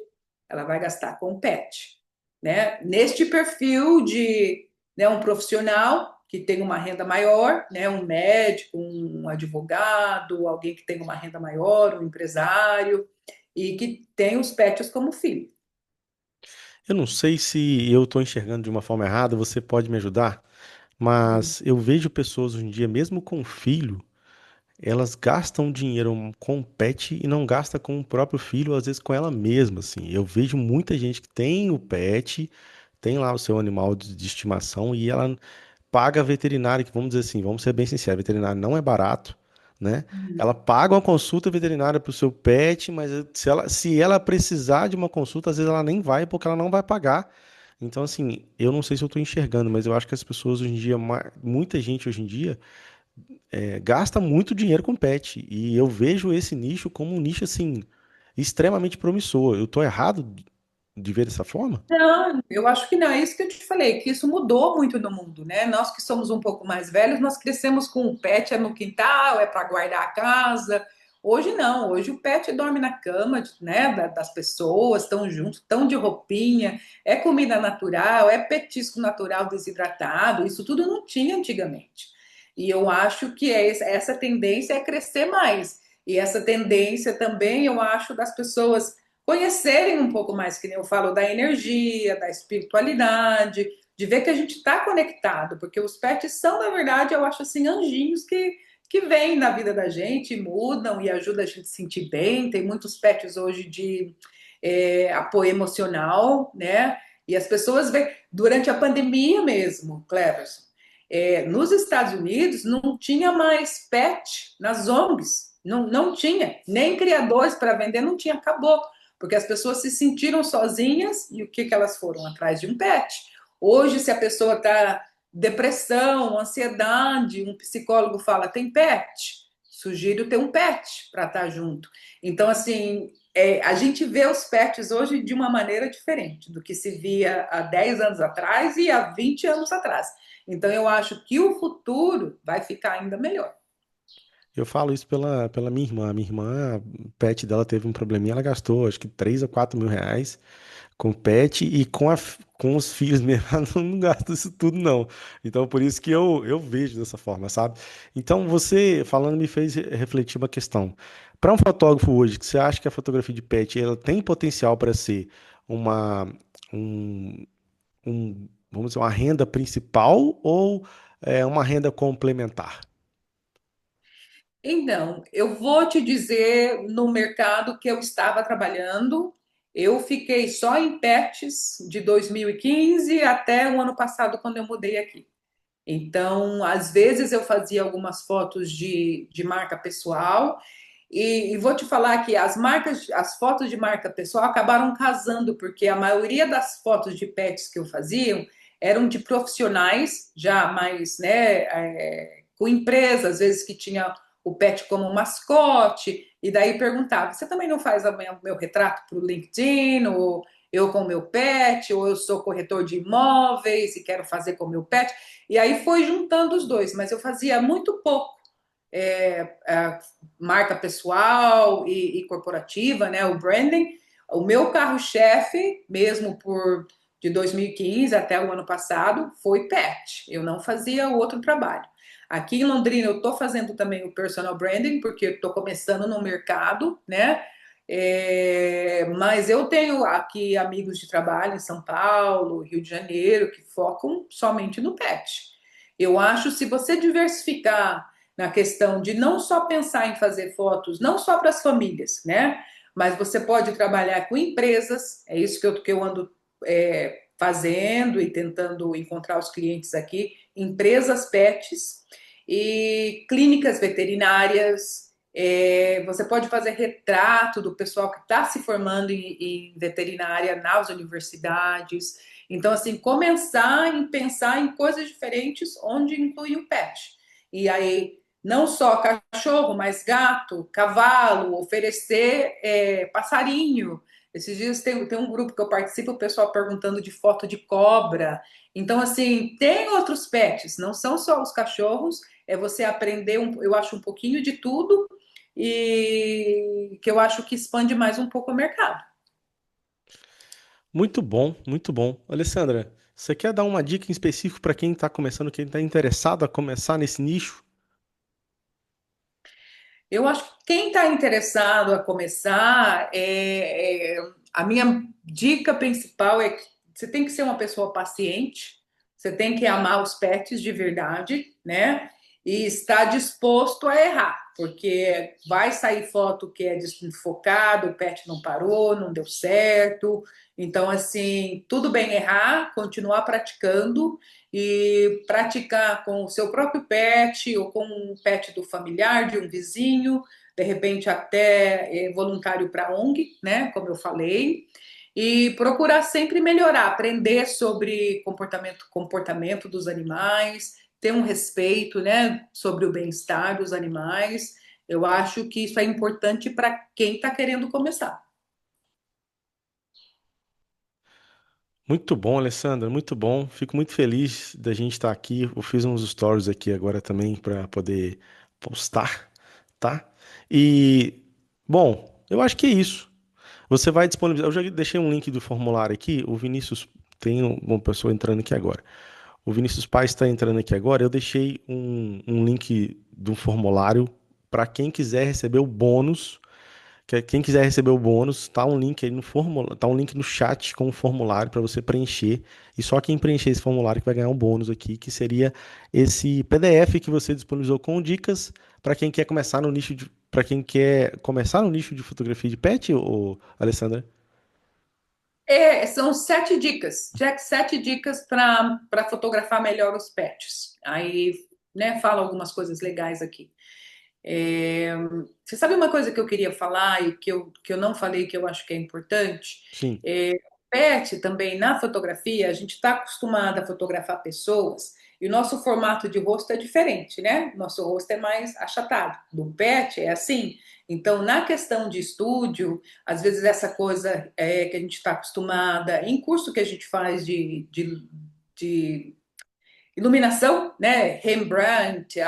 ela vai gastar com o pet. Né? Neste perfil de, né, um profissional que tem uma renda maior, né, um médico, um advogado, alguém que tem uma renda maior, um empresário, e que tem os pets como filho. Eu não sei se eu estou enxergando de uma forma errada, você pode me ajudar, mas eu vejo pessoas hoje em dia, mesmo com filho, elas gastam dinheiro com o pet e não gasta com o próprio filho, às vezes com ela mesma, assim. Eu vejo muita gente que tem o pet, tem lá o seu animal de estimação e ela paga a veterinária, que vamos dizer assim, vamos ser bem sinceros, veterinário não é barato, né? Ela paga uma consulta veterinária para o seu pet, mas se ela precisar de uma consulta, às vezes ela nem vai porque ela não vai pagar. Então, assim, eu não sei se eu estou enxergando, mas eu acho que as pessoas hoje em dia, muita gente hoje em dia, gasta muito dinheiro com pet. E eu vejo esse nicho como um nicho, assim, extremamente promissor. Eu tô errado de ver dessa forma? Não, eu acho que não, é isso que eu te falei, que isso mudou muito no mundo, né? Nós que somos um pouco mais velhos, nós crescemos com o pet no quintal, é para guardar a casa. Hoje não, hoje o pet dorme na cama, né, das pessoas, estão juntos, estão de roupinha, é comida natural, é petisco natural desidratado, isso tudo não tinha antigamente. E eu acho que essa tendência é crescer mais. E essa tendência também, eu acho, das pessoas conhecerem um pouco mais, que nem eu falo, da energia, da espiritualidade, de ver que a gente está conectado, porque os pets são, na verdade, eu acho assim, anjinhos que vêm na vida da gente, mudam e ajudam a gente a se sentir bem. Tem muitos pets hoje de apoio emocional, né? E as pessoas veem, durante a pandemia mesmo, Cleverson, nos Estados Unidos não tinha mais pet nas ONGs, não tinha, nem criadores para vender não tinha, acabou, porque as pessoas se sentiram sozinhas e o que elas foram atrás de um pet. Hoje, se a pessoa está depressão, ansiedade, um psicólogo fala tem pet, sugiro ter um pet para estar junto. Então, assim, a gente vê os pets hoje de uma maneira diferente do que se via há 10 anos atrás e há 20 anos atrás. Então, eu acho que o futuro vai ficar ainda melhor. Eu falo isso pela minha irmã. A minha irmã, o pet dela teve um probleminha, ela gastou acho que 3 a 4 mil reais com o pet e com os filhos mesmo, ela não gasta isso tudo, não. Então, por isso que eu vejo dessa forma, sabe? Então, você falando me fez refletir uma questão. Para um fotógrafo hoje, que você acha que a fotografia de pet ela tem potencial para ser uma, um, vamos dizer, uma renda principal ou uma renda complementar? Então, eu vou te dizer no mercado que eu estava trabalhando, eu fiquei só em pets de 2015 até o ano passado, quando eu mudei aqui. Então, às vezes eu fazia algumas fotos de marca pessoal e vou te falar que as fotos de marca pessoal acabaram casando, porque a maioria das fotos de pets que eu fazia eram de profissionais já mais, né, com empresas, às vezes que tinha o pet como mascote, e daí perguntava: você também não faz o meu retrato para o LinkedIn, ou eu com o meu pet, ou eu sou corretor de imóveis e quero fazer com o meu pet? E aí foi juntando os dois, mas eu fazia muito pouco marca pessoal e corporativa, né, o branding. O meu carro-chefe, mesmo por de 2015 até o ano passado, foi pet. Eu não fazia o outro trabalho. Aqui em Londrina eu estou fazendo também o personal branding, porque estou começando no mercado, né? Mas eu tenho aqui amigos de trabalho em São Paulo, Rio de Janeiro, que focam somente no pet. Eu acho, se você diversificar na questão de não só pensar em fazer fotos, não só para as famílias, né? Mas você pode trabalhar com empresas, é isso que eu ando fazendo e tentando encontrar os clientes aqui, empresas pets e clínicas veterinárias. Você pode fazer retrato do pessoal que está se formando em veterinária nas universidades. Então, assim, começar em pensar em coisas diferentes onde inclui o pet. E aí, não só cachorro, mas gato, cavalo, oferecer passarinho. Esses dias tem um grupo que eu participo, o pessoal perguntando de foto de cobra. Então, assim, tem outros pets, não são só os cachorros, é você aprender, eu acho, um pouquinho de tudo e que eu acho que expande mais um pouco o mercado. Muito bom, muito bom. Alessandra, você quer dar uma dica em específico para quem está começando, quem está interessado a começar nesse nicho? Eu acho que quem está interessado a começar, a minha dica principal é que você tem que ser uma pessoa paciente, você tem que amar os pets de verdade, né? E estar disposto a errar, porque vai sair foto que é desfocado, o pet não parou, não deu certo. Então, assim, tudo bem errar, continuar praticando e praticar com o seu próprio pet ou com um pet do familiar, de um vizinho, de repente até voluntário para a ONG, né, como eu falei, e procurar sempre melhorar, aprender sobre comportamento dos animais, ter um respeito, né, sobre o bem-estar dos animais. Eu acho que isso é importante para quem está querendo começar. Muito bom, Alessandra, muito bom. Fico muito feliz da gente estar aqui. Eu fiz uns stories aqui agora também para poder postar, tá? E, bom, eu acho que é isso. Você vai disponibilizar. Eu já deixei um link do formulário aqui. O Vinícius tem uma pessoa entrando aqui agora. O Vinícius Paz está entrando aqui agora. Eu deixei um link do formulário para quem quiser receber o bônus Quem quiser receber o bônus, tá um link aí no formulário, tá um link no chat com o formulário para você preencher. E só quem preencher esse formulário que vai ganhar um bônus aqui, que seria esse PDF que você disponibilizou com dicas para quem quer começar no nicho de, para quem quer começar no nicho de fotografia de pet, ou Alessandra? São 7 dicas, Jack, 7 dicas para fotografar melhor os pets. Aí, né, fala algumas coisas legais aqui. É, Você sabe uma coisa que eu queria falar e que eu não falei, que eu acho que é importante? Sim. Pet também na fotografia, a gente está acostumado a fotografar pessoas e o nosso formato de rosto é diferente, né? Nosso rosto é mais achatado. Do pet é assim. Então, na questão de estúdio, às vezes essa coisa que a gente está acostumada, em curso que a gente faz de iluminação, né? Rembrandt,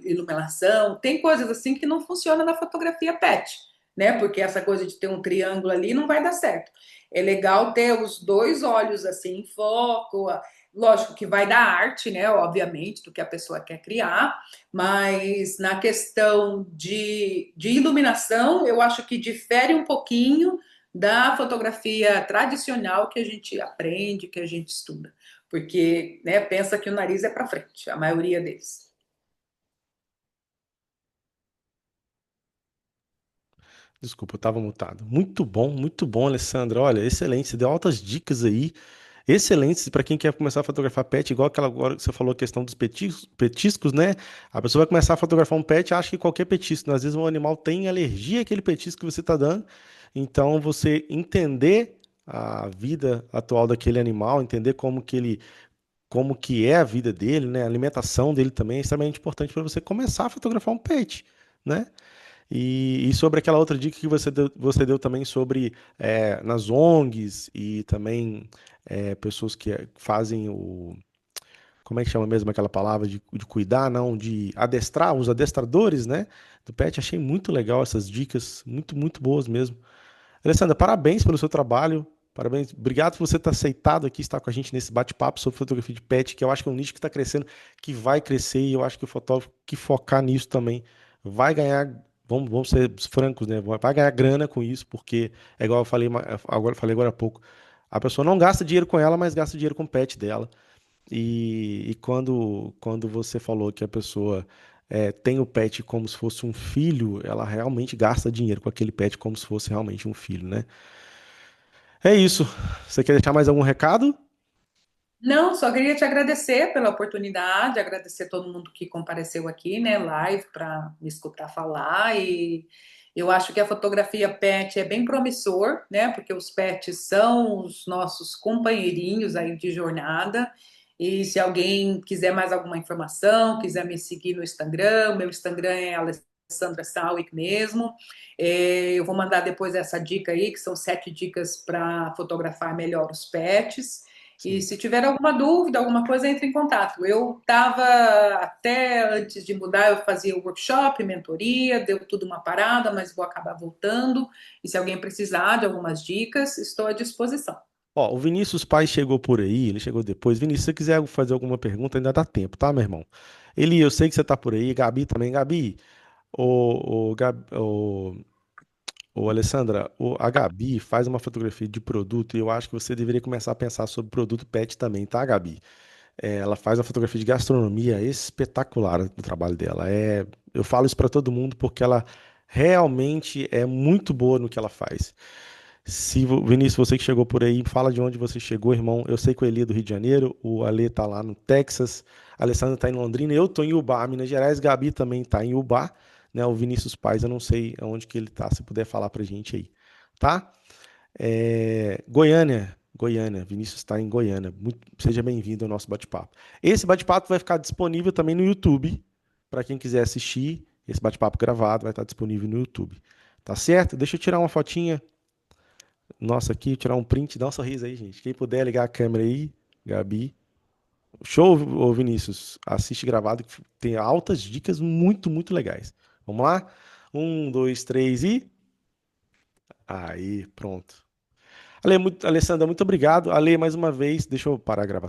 iluminação, tem coisas assim que não funcionam na fotografia PET, né? Porque essa coisa de ter um triângulo ali não vai dar certo. É legal ter os dois olhos assim em foco. Lógico que vai dar arte, né? Obviamente, do que a pessoa quer criar, mas na questão de iluminação, eu acho que difere um pouquinho da fotografia tradicional que a gente aprende, que a gente estuda porque né, pensa que o nariz é para frente, a maioria deles. Desculpa, eu estava mutado. Muito bom, Alessandra. Olha, excelente. Você deu altas dicas aí. Excelentes para quem quer começar a fotografar pet, igual aquela agora que você falou a questão dos petiscos, né? A pessoa vai começar a fotografar um pet, acha que qualquer petisco, né? Às vezes um animal tem alergia àquele petisco que você está dando. Então, você entender a vida atual daquele animal, entender como que é a vida dele, né? A alimentação dele também é extremamente importante para você começar a fotografar um pet, né? E sobre aquela outra dica que você deu também sobre nas ONGs e também pessoas que fazem o. Como é que chama mesmo aquela palavra? De cuidar, não, de adestrar, os adestradores, né? Do pet. Achei muito legal essas dicas, muito boas mesmo. Alessandra, parabéns pelo seu trabalho. Parabéns. Obrigado por você ter aceitado aqui estar com a gente nesse bate-papo sobre fotografia de pet, que eu acho que é um nicho que está crescendo, que vai crescer, e eu acho que o fotógrafo que focar nisso também vai ganhar. Vamos ser francos, né? Vai ganhar grana com isso, porque é igual eu falei agora há pouco. A pessoa não gasta dinheiro com ela, mas gasta dinheiro com o pet dela. E quando você falou que a pessoa tem o pet como se fosse um filho, ela realmente gasta dinheiro com aquele pet como se fosse realmente um filho, né? É isso. Você quer deixar mais algum recado? Não, só queria te agradecer pela oportunidade, agradecer todo mundo que compareceu aqui, né, live, para me escutar falar. E eu acho que a fotografia pet é bem promissor, né, porque os pets são os nossos companheirinhos aí de jornada. E se alguém quiser mais alguma informação, quiser me seguir no Instagram, meu Instagram é Alessandra Salwick mesmo. Eu vou mandar depois essa dica aí, que são 7 dicas para fotografar melhor os pets. E Sim. se tiver alguma dúvida, alguma coisa, entre em contato. Eu estava, até antes de mudar, eu fazia workshop, mentoria, deu tudo uma parada, mas vou acabar voltando. E se alguém precisar de algumas dicas, estou à disposição. Ó, o Vinícius Pai chegou por aí, ele chegou depois. Vinícius, se você quiser fazer alguma pergunta, ainda dá tempo, tá, meu irmão? Eli, eu sei que você tá por aí. Gabi também. Gabi, o, Gab- o Alessandra, a Gabi faz uma fotografia de produto e eu acho que você deveria começar a pensar sobre produto pet também, tá, Gabi? Ela faz uma fotografia de gastronomia espetacular no trabalho dela. Eu falo isso para todo mundo porque ela realmente é muito boa no que ela faz. Vinícius, você que chegou por aí, fala de onde você chegou, irmão. Eu sei que o Eli é do Rio de Janeiro, o Ale tá lá no Texas, a Alessandra tá em Londrina, eu tô em Ubá, Minas Gerais, Gabi também tá em Ubá, né? O Vinícius Paz, eu não sei onde que ele tá, se puder falar pra gente aí, tá? Goiânia, Vinícius está em Goiânia. Seja bem-vindo ao nosso bate-papo. Esse bate-papo vai ficar disponível também no YouTube, para quem quiser assistir. Esse bate-papo gravado vai estar disponível no YouTube. Tá certo? Deixa eu tirar uma fotinha. Nossa, aqui, tirar um print, dá um sorriso aí, gente. Quem puder ligar a câmera aí, Gabi. Show, ô Vinícius. Assiste gravado, que tem altas dicas muito legais. Vamos lá? Um, dois, três e. Aí, pronto. Alessandra, muito obrigado. Ale, mais uma vez, deixa eu parar a gravação.